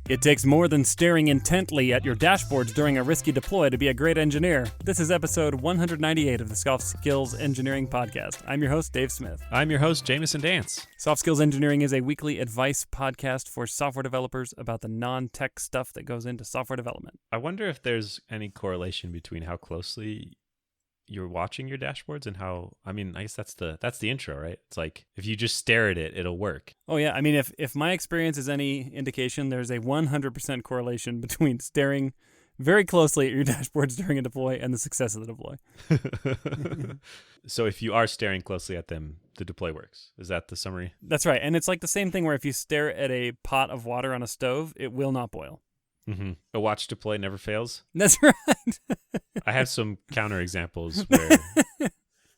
It takes more than staring intently at your dashboards during a risky deploy to be a great engineer. This is episode 198 of the Soft Skills Engineering Podcast. I'm your host, Dave Smith. I'm your host, Jamison Dance. Soft Skills Engineering is a weekly advice podcast for software developers about the non-tech stuff that goes into software development. I wonder if there's any correlation between how closely you're watching your dashboards and how, I guess that's the intro, right? It's like, if you just stare at it, it'll work. Oh yeah, if my experience is any indication, there's a 100% correlation between staring very closely at your dashboards during a deploy and the success of the deploy. So if you are staring closely at them, the deploy works. Is that the summary? That's right. And it's like the same thing where if you stare at a pot of water on a stove, it will not boil. Mm-hmm. A watch deploy never fails. That's right. I have some counter examples where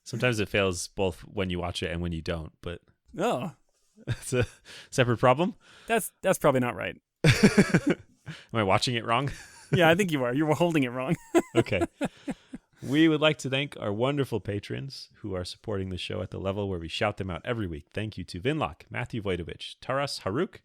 sometimes it fails both when you watch it and when you don't, but it's a separate problem. That's probably not right. Am I watching it wrong? Yeah, I think you are. You were holding it wrong. Okay. We would like to thank our wonderful patrons who are supporting the show at the level where we shout them out every week. Thank you to Vinlock, Matthew Voidovich, Taras Haruk,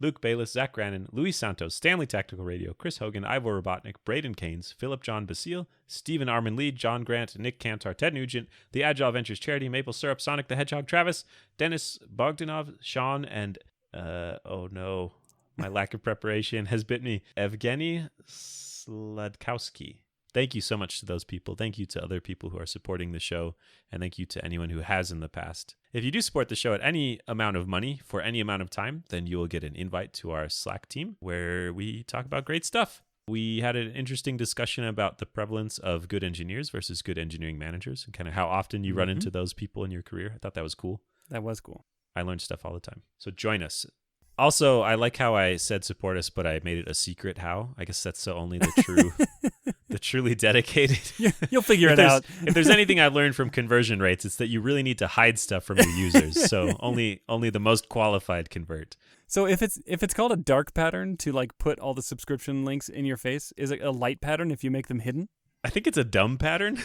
Luke Bayless, Zach Grannon, Luis Santos, Stanley Tactical Radio, Chris Hogan, Ivor Robotnik, Braden Keynes, Philip John Basile, Stephen Armin Lee, John Grant, Nick Cantor, Ted Nugent, the Agile Ventures Charity, Maple Syrup, Sonic the Hedgehog, Travis, Dennis Bogdanov, Sean, and, oh no, my lack of preparation has bit me, Evgeny Sladkowski. Thank you so much to those people. Thank you to other people who are supporting the show. And thank you to anyone who has in the past. If you do support the show at any amount of money for any amount of time, then you will get an invite to our Slack team where we talk about great stuff. We had an interesting discussion about the prevalence of good engineers versus good engineering managers and kind of how often you run into those people in your career. I thought that was cool. That was cool. I learned stuff all the time. So join us. Also, I like how I said support us, but I made it a secret how. I guess that's so only the true, the truly dedicated. You'll figure it out. If there's anything I've learned from conversion rates, it's that you really need to hide stuff from your users. So only the most qualified convert. So if it's called a dark pattern to like put all the subscription links in your face, is it a light pattern if you make them hidden? I think it's a dumb pattern.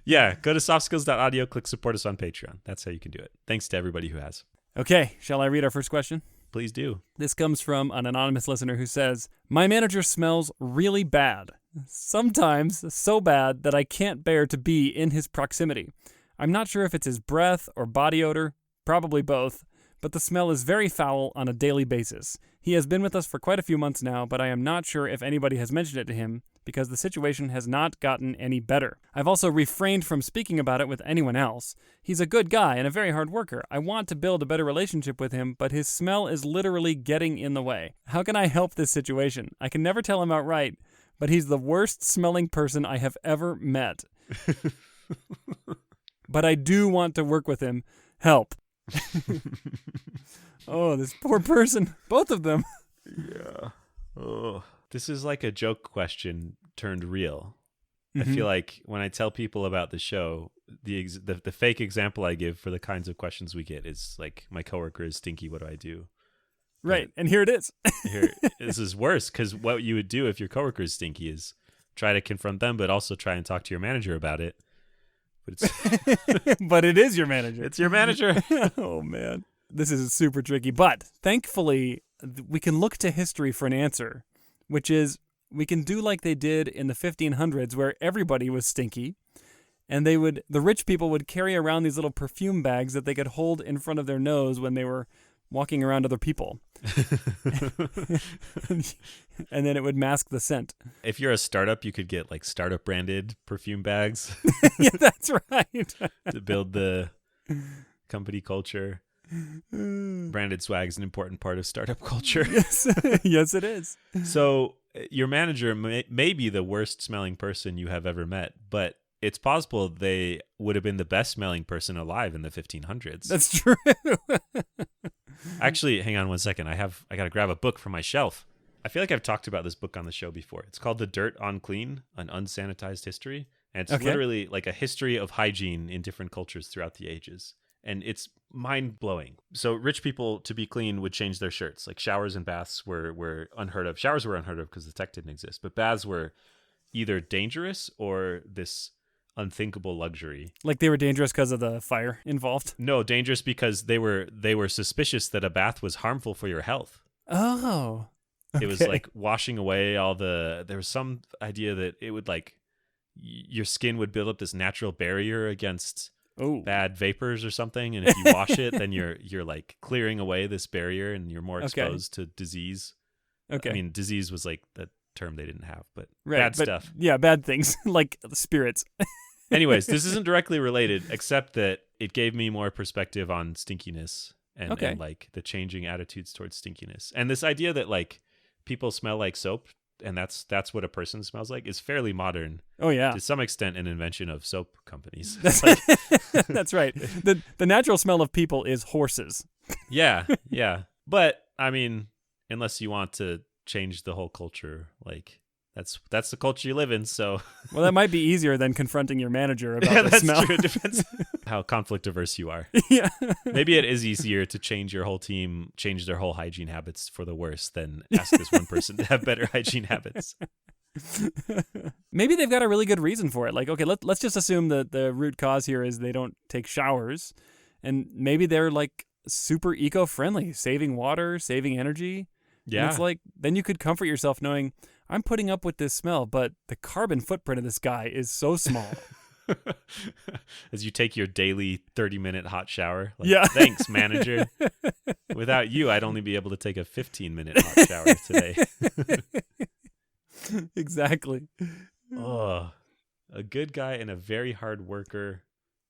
Yeah, go to softskills.audio, click support us on Patreon. That's how you can do it. Thanks to everybody who has. Okay, shall I read our first question? Please do. This comes from an anonymous listener who says, "My manager smells really bad. Sometimes so bad that I can't bear to be in his proximity. I'm not sure if it's his breath or body odor, probably both, but the smell is very foul on a daily basis. He has been with us for quite a few months now, but I am not sure if anybody has mentioned it to him because the situation has not gotten any better. I've also refrained from speaking about it with anyone else. He's a good guy and a very hard worker. I want to build a better relationship with him, but his smell is literally getting in the way. How can I help this situation? I can never tell him outright, but he's the worst smelling person I have ever met. But I do want to work with him. Help." Oh, this poor person. Both of them. Yeah. Oh. This is like a joke question turned real. I feel like when I tell people about the show, the fake example I give for the kinds of questions we get is like, my coworker is Stinky, what do I do? Right, and here it is. This is worse, because what you would do if your coworker is Stinky is try to confront them, but also try and talk to your manager about it. But it is your manager. It's your manager. Oh, man. This is super tricky. But thankfully, we can look to history for an answer, which is we can do like they did in the 1500s where everybody was stinky. And the rich people would carry around these little perfume bags that they could hold in front of their nose when they were walking around other people. And then it would mask the scent. If you're a startup, you could get like startup branded perfume bags. Yeah, that's right. To build the company culture. Branded swag is an important part of startup culture. Yes, yes, it is. So your manager may be the worst smelling person you have ever met, but it's possible they would have been the best smelling person alive in the 1500s. That's true. Actually, hang on one second. I got to grab a book from my shelf. I feel like I've talked about this book on the show before. It's called The Dirt on Clean, An Unsanitized History. And it's literally like a history of hygiene in different cultures throughout the ages. And it's mind-blowing. So rich people, to be clean, would change their shirts. Like showers and baths were unheard of. Showers were unheard of because the tech didn't exist. But baths were either dangerous or this unthinkable luxury. Like they were dangerous because of the fire involved? No, dangerous because they were suspicious that a bath was harmful for your health. Oh. Okay. It was like washing away there was some idea that it would like your skin would build up this natural barrier against bad vapors or something, and if you wash it, then you're like clearing away this barrier and you're more exposed to disease. Okay. I mean, disease was like the term they didn't have, but bad stuff. Yeah, bad things like spirits. Anyways, this isn't directly related, except that it gave me more perspective on stinkiness and like the changing attitudes towards stinkiness. And this idea that like people smell like soap and that's what a person smells like is fairly modern. Oh yeah. To some extent an invention of soap companies. That's, that's right. The natural smell of people is horses. Yeah. But I mean, unless you want to change the whole culture, like that's the culture you live in, so well, that might be easier than confronting your manager about the that's smell. True. It depends how conflict averse you are. Yeah. Maybe it is easier to change your whole team, change their whole hygiene habits for the worse than ask this one person to have better hygiene habits. Maybe they've got a really good reason for it. Like, okay, let's just assume that the root cause here is they don't take showers, and maybe they're like super eco-friendly, saving water, saving energy. Yeah. And it's like, then you could comfort yourself knowing I'm putting up with this smell, but the carbon footprint of this guy is so small. As you take your daily 30-minute hot shower. Like, yeah. Thanks, manager. Without you, I'd only be able to take a 15-minute hot shower today. Exactly. Oh, a good guy and a very hard worker.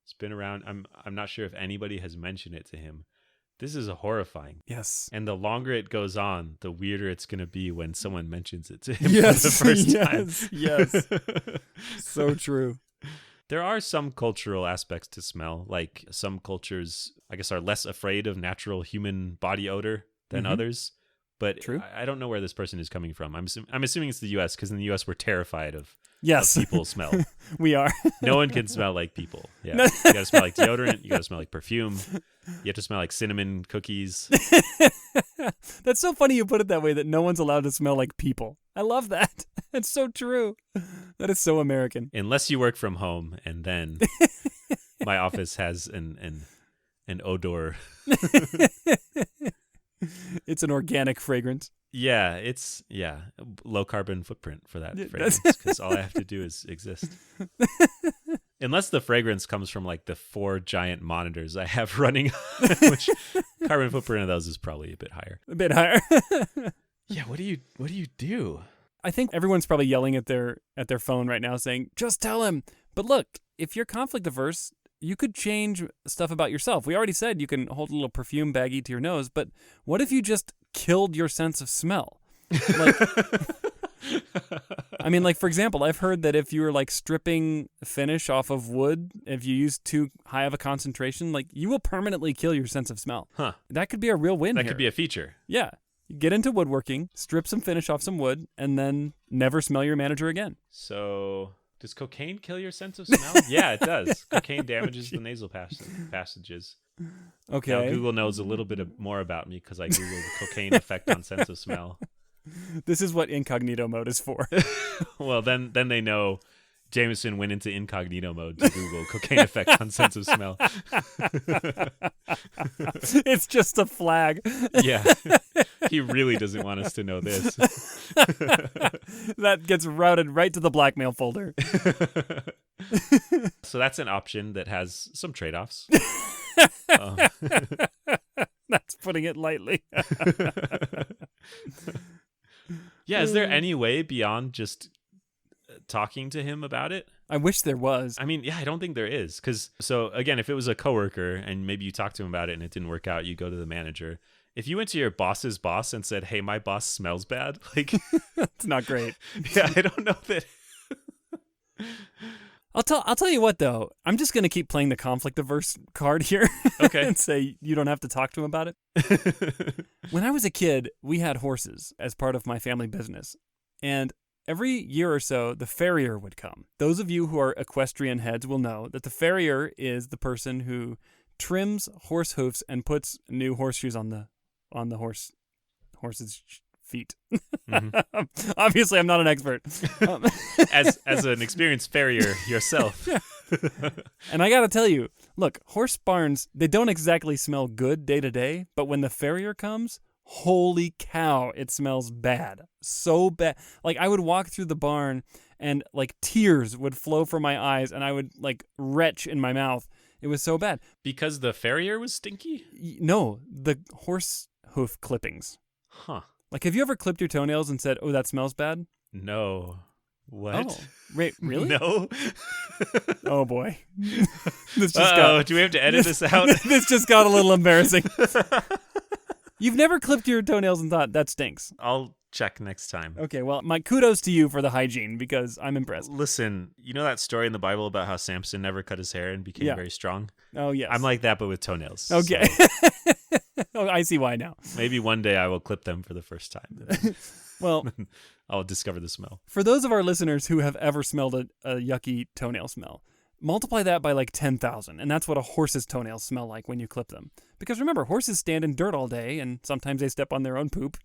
It's been around. I'm not sure if anybody has mentioned it to him. This is horrifying. Yes. And the longer it goes on, the weirder it's going to be when someone mentions it to him yes. for the first time. Yes. So true. There are some cultural aspects to smell. Like some cultures, I guess, are less afraid of natural human body odor than others. But True. I don't know where this person is coming from. I'm assuming it's the U.S. because in the U.S. we're terrified of people smell. We are. No one can smell like people. Yeah, you got to smell like deodorant. You got to smell like perfume. You have to smell like cinnamon cookies. That's so funny you put it that way, that no one's allowed to smell like people. I love that. It's so true. That is so American. Unless you work from home, and then my office has an odour. It's an organic fragrance. Yeah, it's low carbon footprint for that fragrance because all I have to do is exist. Unless the fragrance comes from like the 4 giant monitors I have running, which carbon footprint of those is probably a bit higher. A bit higher. Yeah, what do you do? I think everyone's probably yelling at their phone right now saying, just tell him. But look, if you're conflict averse, you could change stuff about yourself. We already said you can hold a little perfume baggie to your nose, but what if you just killed your sense of smell? Like, I mean, like, for example, I've heard that if you were like stripping finish off of wood, if you use too high of a concentration, like you will permanently kill your sense of smell. Huh. That could be a real win. That here. could be a feature. Yeah. Get into woodworking, strip some finish off some wood, and then never smell your manager again. So, does cocaine kill your sense of smell? Yeah, it does. Cocaine damages the nasal passages. Okay. Now, Google knows a little bit more about me because I Googled cocaine effect on sense of smell. This is what incognito mode is for. Well, then they know Jamison went into incognito mode to Google cocaine effect on sense of smell. It's just a flag. Yeah. He really doesn't want us to know this. That gets routed right to the blackmail folder. So that's an option that has some trade-offs. That's putting it lightly. Yeah, is there any way beyond just talking to him about it? I wish there was. I mean, yeah, I don't think there is. So again, if it was a coworker and maybe you talked to him about it and it didn't work out, you go to the manager. If you went to your boss's boss and said, hey, my boss smells bad, like, it's not great. Yeah, I don't know that. I'll tell you what, though. I'm just going to keep playing the conflict averse card here. Okay. And say you don't have to talk to him about it. When I was a kid, we had horses as part of my family business. And every year or so, the farrier would come. Those of you who are equestrian heads will know that the farrier is the person who trims horse hoofs and puts new horseshoes on the horse's feet. Mm-hmm. Obviously, I'm not an expert. As an experienced farrier yourself. And I got to tell you, look, horse barns, they don't exactly smell good day to day, but when the farrier comes, holy cow, it smells bad. So bad. Like, I would walk through the barn and like tears would flow from my eyes and I would like retch in my mouth. It was so bad. Because the farrier was stinky? No, the horse hoof clippings. Huh. Like, have you ever clipped your toenails and said, "Oh, that smells bad"? No. What? Oh, wait, really? No. Oh boy. This just do we have to edit this out? This just got a little embarrassing. You've never clipped your toenails and thought, that stinks. I'll check next time. Okay, well, my kudos to you for the hygiene because I'm impressed. Listen, you know that story in the Bible about how Samson never cut his hair and became very strong? Oh, yes. I'm like that, but with toenails. Okay. So Oh, I see why now. maybe one day I will clip them for the first time. Well, I'll discover the smell. for those of our listeners who have ever smelled a yucky toenail smell, multiply that by like 10,000, and that's what a horse's toenails smell like when you clip them. Because remember, horses stand in dirt all day, and sometimes they step on their own poop.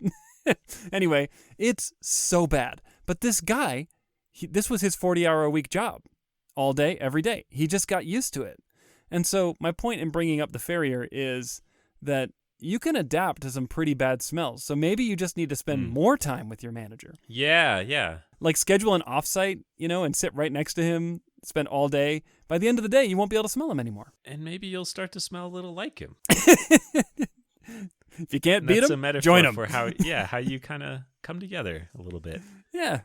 Anyway, it's so bad. But this guy, this was his 40-hour-a-week job. All day, every day. He just got used to it. And so my point in bringing up the farrier is that you can adapt to some pretty bad smells. So maybe you just need to spend more time with your manager. Yeah. Like schedule an offsite, and sit right next to him, spend all day. By the end of the day, you won't be able to smell him anymore. And maybe you'll start to smell a little like him. If you can't And beat that's him, a metaphor join him. for how you kind of come together a little bit. Yeah.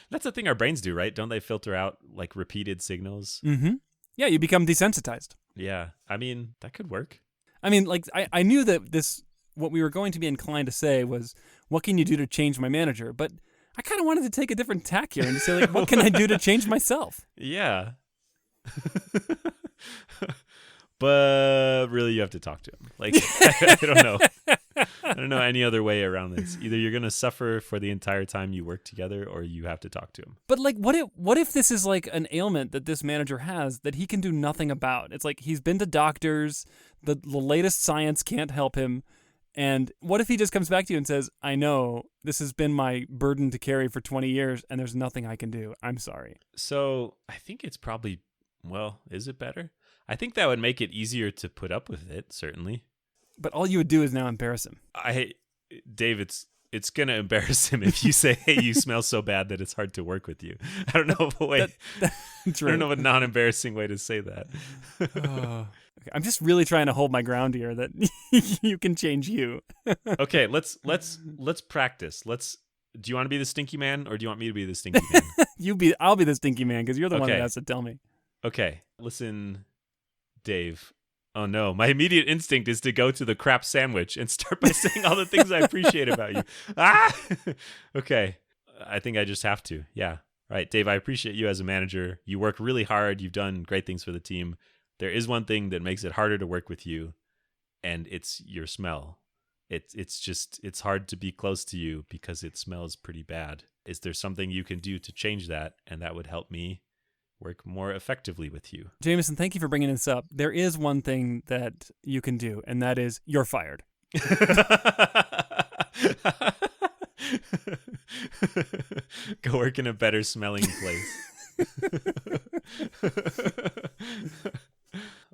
That's the thing our brains do, right? Don't they filter out like repeated signals? Mm-hmm. Yeah, you become desensitized. Yeah. I mean, that could work. I mean, like, I knew that what we were going to be inclined to say was, what can you do to change my manager? But I kind of wanted to take a different tack here and to say, like, what can I do to change myself? Yeah. But really, you have to talk to him. Like, I don't know. I don't know any other way around this. Either you're going to suffer for the entire time you work together, or you have to talk to him. But like, what if this is like an ailment that this manager has that he can do nothing about? It's like he's been to doctors, the latest science can't help him. And what if he just comes back to you and says, I know this has been my burden to carry for 20 years and there's nothing I can do. I'm sorry. So I think it's probably, is it better? I think that would make it easier to put up with it, certainly. But all you would do is now embarrass him. Dave, it's going to embarrass him if you say, hey, you smell so bad that it's hard to work with you. I don't know of a way. I don't know of a non-embarrassing way to say that. Okay, I'm just really trying to hold my ground here that you can change you. Okay, let's practice. Do you want to be the stinky man or do you want me to be the stinky man? I'll be the stinky man because you're the one that has to tell me. Okay, listen, Dave. Oh no, my immediate instinct is to go to the crap sandwich and start by saying all the things I appreciate about you. Okay, I think I just have to. Yeah, right, Dave, I appreciate you as a manager. You work really hard. You've done great things for the team. There is one thing that makes it harder to work with you, and it's your smell. It's hard to be close to you because it smells pretty bad. Is there something you can do to change that? And that would help me work more effectively with you. Jamison, thank you for bringing this up. There is one thing that you can do, and that is you're fired. Go work in a better smelling place.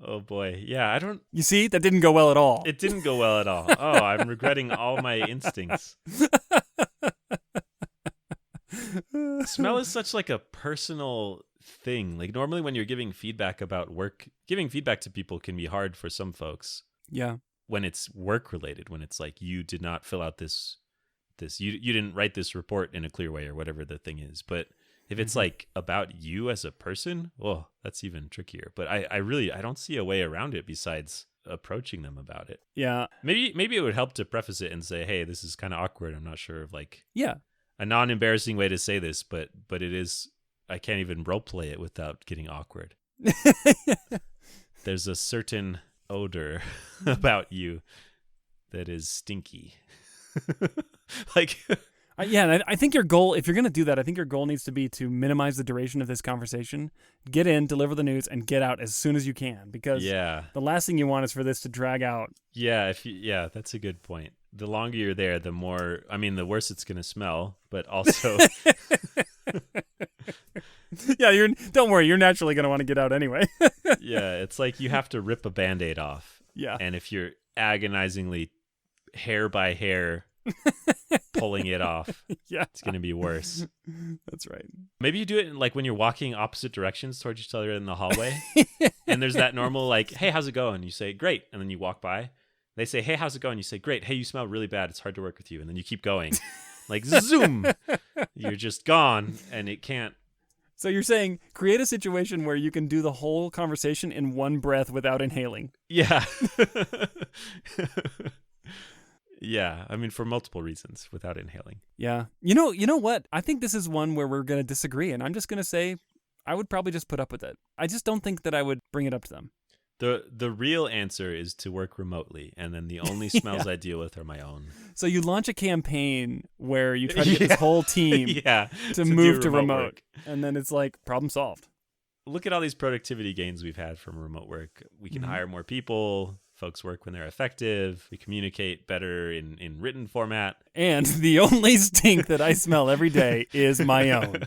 Oh boy. Yeah, I don't... You see, that didn't go well at all. It didn't go well at all. Oh, I'm regretting all my instincts. Smell is such like a personal thing. Like normally when you're giving feedback about work, giving feedback to people can be hard for some folks. Yeah. When it's work related, when it's like you did not fill out this you didn't write this report in a clear way or whatever the thing is. But if it's like about you as a person, well, that's even trickier. But I don't see a way around it besides approaching them about it. Yeah. Maybe it would help to preface it and say, hey, this is kind of awkward. I'm not sure of like a non-embarrassing way to say this, but it is, I can't even role play it without getting awkward. There's a certain odor about you that is stinky. Like, yeah, I think your goal, if you're going to do that, I think your goal needs to be to minimize the duration of this conversation, get in, deliver the news, and get out as soon as you can. Because the last thing you want is for this to drag out. Yeah, that's a good point. The longer you're there, the worse it's going to smell, but also Yeah, don't worry, you're naturally going to want to get out anyway. Yeah, it's like you have to rip a Band-Aid off. Yeah. And if you're agonizingly hair by hair pulling it off, Yeah. it's going to be worse. That's right. Maybe you do it like when you're walking opposite directions towards each other in the hallway. And there's that normal like, hey, how's it going? You say, great. And then you walk by. They say, hey, how's it going? You say, great. Hey, you smell really bad. It's hard to work with you. And then you keep going. Like, zoom. You're just gone. And it can't. So you're saying create a situation where you can do the whole conversation in one breath without inhaling. Yeah. Yeah. I mean, for multiple reasons without inhaling. Yeah. You know what? I think this is one where we're going to disagree. And I'm just going to say I would probably just put up with it. I just don't think that I would bring it up to them. The real answer is to work remotely, and then the only smells I deal with are my own. So you launch a campaign where you try to get this whole team to move to remote, and then it's like problem solved. Look at all these productivity gains we've had from remote work. We can hire more people. Folks work when they're effective. We communicate better in written format. And the only stink that I smell every day is my own.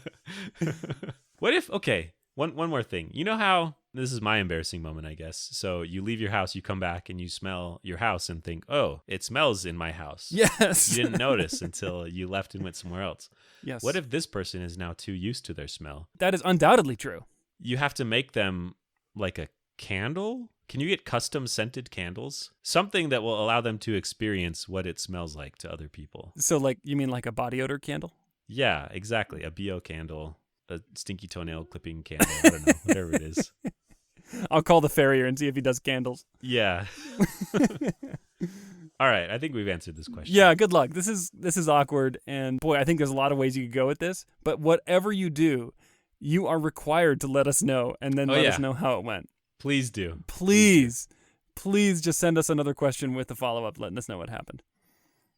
What if, okay, one more thing. You know how, this is my embarrassing moment, I guess. So you leave your house, you come back, and you smell your house and think, oh, it smells in my house. Yes. You didn't notice until you left and went somewhere else. Yes. What if this person is now too used to their smell? That is undoubtedly true. You have to make them like a candle? Can you get custom scented candles? Something that will allow them to experience what it smells like to other people. So like, you mean like a body odor candle? Yeah, exactly. A BO candle, a stinky toenail clipping candle. I don't know, whatever it is. I'll call the farrier and see if he does candles. Yeah. All right, I think we've answered this question. Yeah, good luck. This is awkward, and boy, I think there's a lot of ways you could go with this. But whatever you do, you are required to let us know, and then let us know how it went. Please do. Please just send us another question with the follow-up, letting us know what happened.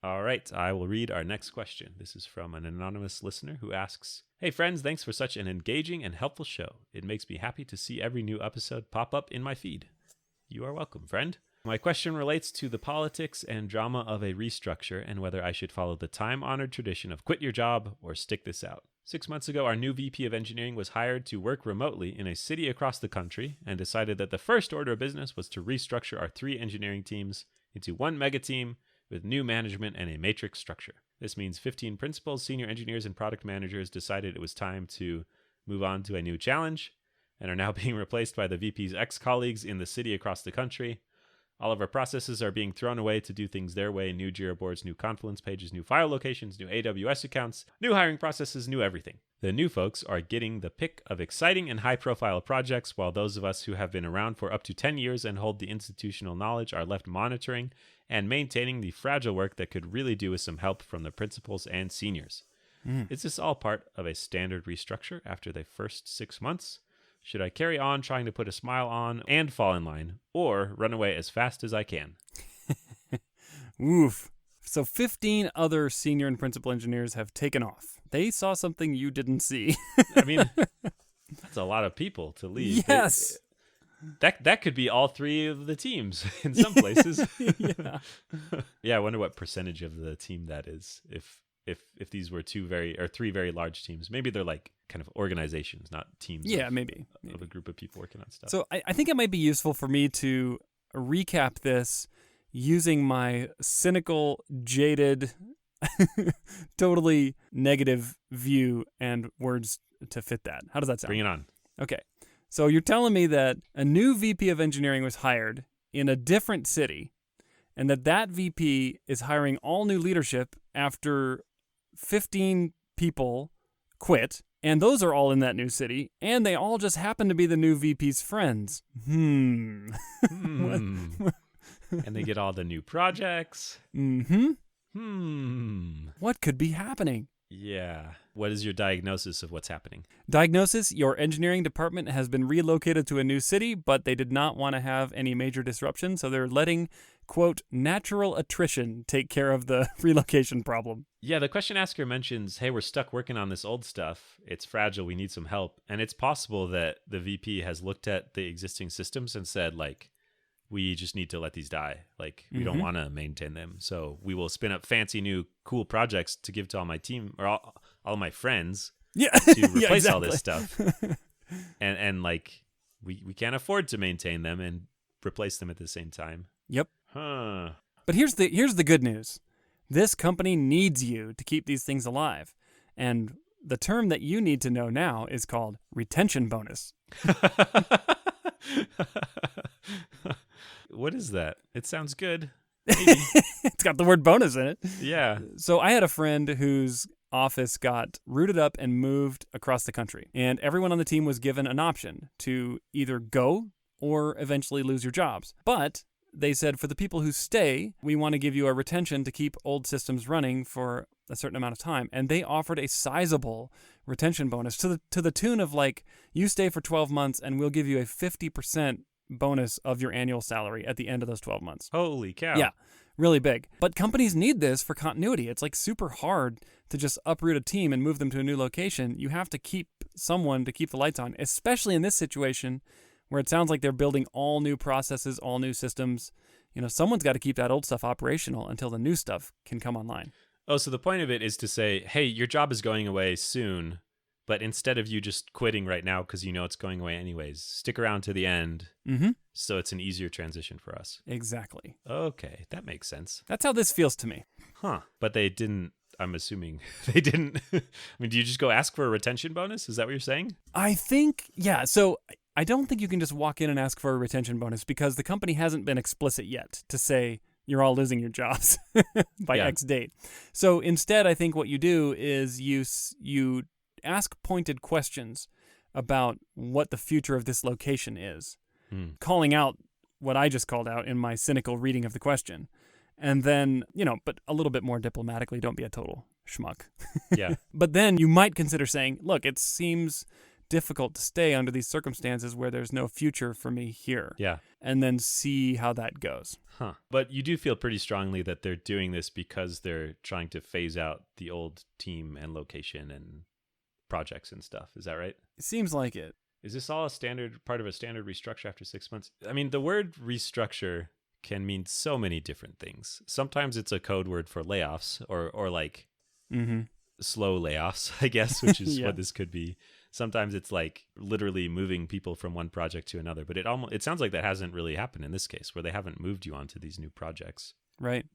All right, I will read our next question. This is from an anonymous listener who asks, hey friends, thanks for such an engaging and helpful show. It makes me happy to see every new episode pop up in my feed. You are welcome, friend. My question relates to the politics and drama of a restructure and whether I should follow the time-honored tradition of quit your job or stick this out. 6 months ago, our new VP of Engineering was hired to work remotely in a city across the country and decided that the first order of business was to restructure our 3 engineering teams into one mega team with new management and a matrix structure. This means 15 principals, senior engineers, and product managers decided it was time to move on to a new challenge and are now being replaced by the VP's ex-colleagues in the city across the country. All of our processes are being thrown away to do things their way. New Jira boards, new Confluence pages, new file locations, new AWS accounts, new hiring processes, new everything. The new folks are getting the pick of exciting and high-profile projects, while those of us who have been around for up to 10 years and hold the institutional knowledge are left monitoring and maintaining the fragile work that could really do with some help from the principals and seniors. Is this all part of a standard restructure after the first 6 months? Should I carry on trying to put a smile on and fall in line, or run away as fast as I can? Oof. So 15 other senior and principal engineers have taken off. They saw something you didn't see. I mean, that's a lot of people to leave. Yes. That could be all 3 of the teams in some places. Yeah. Yeah, I wonder what percentage of the team that is. If these were 3 very large teams, maybe they're like kind of organizations, not teams. Yeah, maybe of a group of people working on stuff. So I think it might be useful for me to recap this using my cynical, jaded, totally negative view and words to fit that. How does that sound? Bring it on. Okay. So you're telling me that a new VP of engineering was hired in a different city, and that VP is hiring all new leadership after 15 people quit, and those are all in that new city, and they all just happen to be the new VP's friends. And they get all the new projects. What could be happening? Yeah. What is your diagnosis of what's happening? Diagnosis, your engineering department has been relocated to a new city, but they did not want to have any major disruption, so they're letting, quote, natural attrition take care of the relocation problem. Yeah, the question asker mentions, hey, we're stuck working on this old stuff. It's fragile. We need some help. And it's possible that the VP has looked at the existing systems and said, like, we just need to let these die. Like, we don't want to maintain them. So we will spin up fancy new cool projects to give to all my team or all my friends. Yeah. to Yeah, replace all this exactly. stuff. And like we can't afford to maintain them and replace them at the same time. Yep. Huh. But here's the good news. This company needs you to keep these things alive. And the term that you need to know now is called retention bonus. What is that? It sounds good. Maybe. It's got the word bonus in it. Yeah. So I had a friend whose office got rooted up and moved across the country. And everyone on the team was given an option to either go or eventually lose your jobs. But they said, for the people who stay, we want to give you a retention to keep old systems running for a certain amount of time. And they offered a sizable retention bonus to the tune of like, you stay for 12 months and we'll give you a 50% bonus of your annual salary at the end of those 12 months. Holy cow. Yeah, really big. But companies need this for continuity. It's like super hard to just uproot a team and move them to a new location. You have to keep someone to keep the lights on, especially in this situation where it sounds like they're building all new processes, all new systems. You know, someone's got to keep that old stuff operational until the new stuff can come online. Oh, so the point of it is to say, hey, your job is going away soon, but instead of you just quitting right now because you know it's going away anyways, stick around to the end so it's an easier transition for us. Exactly. Okay, that makes sense. That's how this feels to me. Huh. But they didn't, I'm assuming, they didn't. I mean, do you just go ask for a retention bonus? Is that what you're saying? I think, yeah. So I don't think you can just walk in and ask for a retention bonus because the company hasn't been explicit yet to say you're all losing your jobs by X date. So instead, I think what you do is you ask pointed questions about what the future of this location is, calling out what I just called out in my cynical reading of the question. And then, but a little bit more diplomatically, don't be a total schmuck. Yeah. But then you might consider saying, look, it seems difficult to stay under these circumstances where there's no future for me here. Yeah. And then see how that goes. Huh. But you do feel pretty strongly that they're doing this because they're trying to phase out the old team and location and projects and stuff. Is that right? It seems like it. Is this all part of a standard restructure after 6 months? I mean, the word restructure can mean so many different things. Sometimes it's a code word for layoffs or like slow layoffs, I guess, which is what this could be. Sometimes it's like literally moving people from one project to another, but it sounds like that hasn't really happened in this case, where they haven't moved you onto these new projects. Right.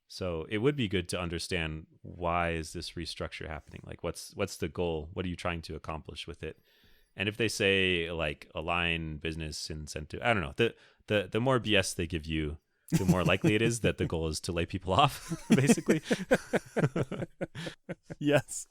So it would be good to understand, why is this restructure happening? Like, what's the goal? What are you trying to accomplish with it? And if they say like align business incentive, I don't know, the more BS they give you, the more likely it is that the goal is to lay people off, basically. Yes.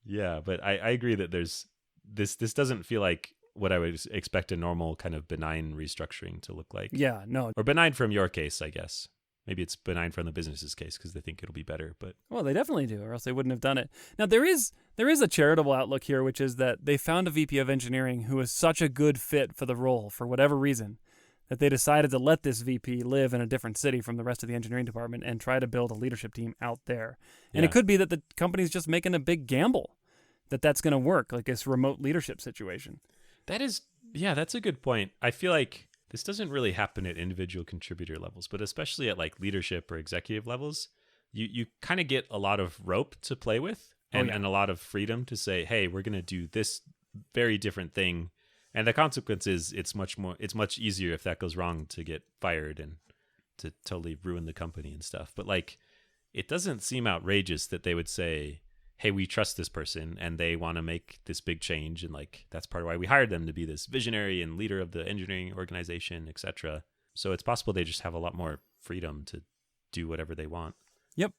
Yeah, but I agree that this doesn't feel like what I would expect a normal kind of benign restructuring to look like. Yeah, no. Or benign from your case, I guess. Maybe it's benign from the business's case because they think it'll be better. But well, they definitely do, or else they wouldn't have done it. Now, there is a charitable outlook here, which is that they found a VP of engineering who is such a good fit for the role for whatever reason that they decided to let this VP live in a different city from the rest of the engineering department and try to build a leadership team out there. And it could be that the company's just making a big gamble that's going to work, like this remote leadership situation. that's a good point. I feel like this doesn't really happen at individual contributor levels, but especially at like leadership or executive levels, you kind of get a lot of rope to play with and a lot of freedom to say, hey, we're going to do this very different thing. And the consequence is it's much easier if that goes wrong to get fired and to totally ruin the company and stuff. But like, it doesn't seem outrageous that they would say, hey, we trust this person and they want to make this big change. And like, that's part of why we hired them, to be this visionary and leader of the engineering organization, etc. So it's possible they just have a lot more freedom to do whatever they want. Yep.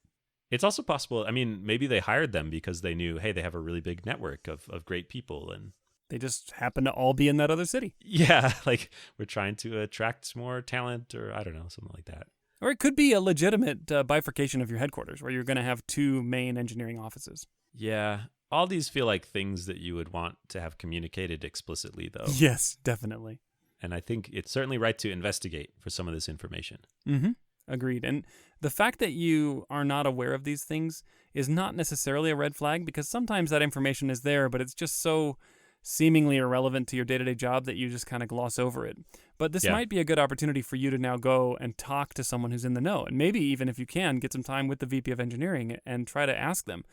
It's also possible, I mean, maybe they hired them because they knew, hey, they have a really big network of great people and they just happen to all be in that other city. Yeah, like we're trying to attract more talent, or I don't know, something like that. Or it could be a legitimate bifurcation of your headquarters where you're going to have two main engineering offices. Yeah, all these feel like things that you would want to have communicated explicitly, though. Yes, definitely. And I think it's certainly right to investigate for some of this information. Mm-hmm. Agreed. And the fact that you are not aware of these things is not necessarily a red flag, because sometimes that information is there, but it's just so seemingly irrelevant to your day-to-day job that you just kind of gloss over it. But this might be a good opportunity for you to now go and talk to someone who's in the know. And maybe even if you can, get some time with the VP of engineering and try to ask them,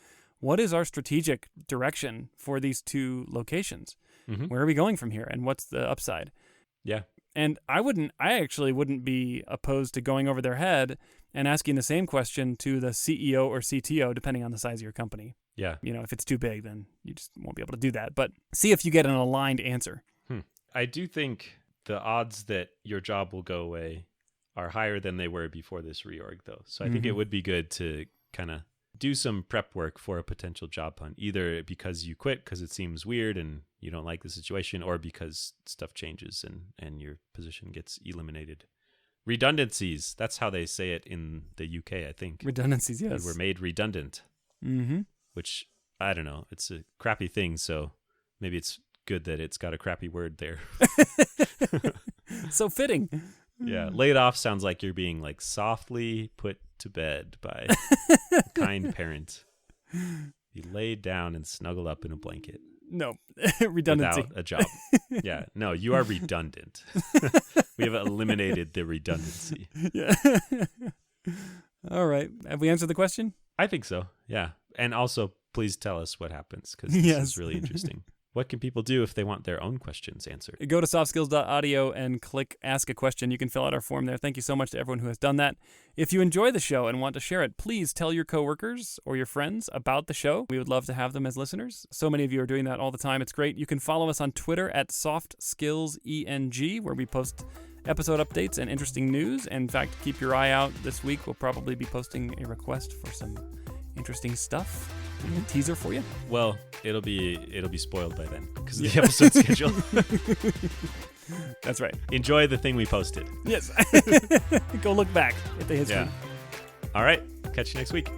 what is our strategic direction for these two locations? Mm-hmm. Where are we going from here? And what's the upside? Yeah. And I actually wouldn't be opposed to going over their head and asking the same question to the CEO or CTO, depending on the size of your company. Yeah. If it's too big, then you just won't be able to do that. But see if you get an aligned answer. I do think the odds that your job will go away are higher than they were before this reorg, though. So I think it would be good to kind of do some prep work for a potential job hunt, either because you quit because it seems weird and you don't like the situation, or because stuff changes and your position gets eliminated. Redundancies, that's how they say it in the UK, I think. Redundancies, yes. You were made redundant, which, I don't know, it's a crappy thing, so maybe it's good that it's got a crappy word there. So fitting. Yeah, laid off sounds like you're being like softly put to bed by a kind parent. You laid down and snuggled up in a blanket. No, redundancy. Without a job. Yeah, no, you are redundant. We have eliminated the redundancy. Yeah. All right. Have we answered the question? I think so, yeah. And also, please tell us what happens, because this is really interesting. What can people do if they want their own questions answered? Go to softskills.audio and click Ask a Question. You can fill out our form there. Thank you so much to everyone who has done that. If you enjoy the show and want to share it, please tell your coworkers or your friends about the show. We would love to have them as listeners. So many of you are doing that all the time. It's great. You can follow us on Twitter at SoftSkillsENG, where we post episode updates and interesting news. And in fact, keep your eye out. This week, we'll probably be posting a request for some interesting stuff. A teaser for you. Well, it'll be spoiled by then because of the episode schedule. That's right. Enjoy the thing we posted. Yes. Go look back at the history. Yeah. All right. Catch you next week.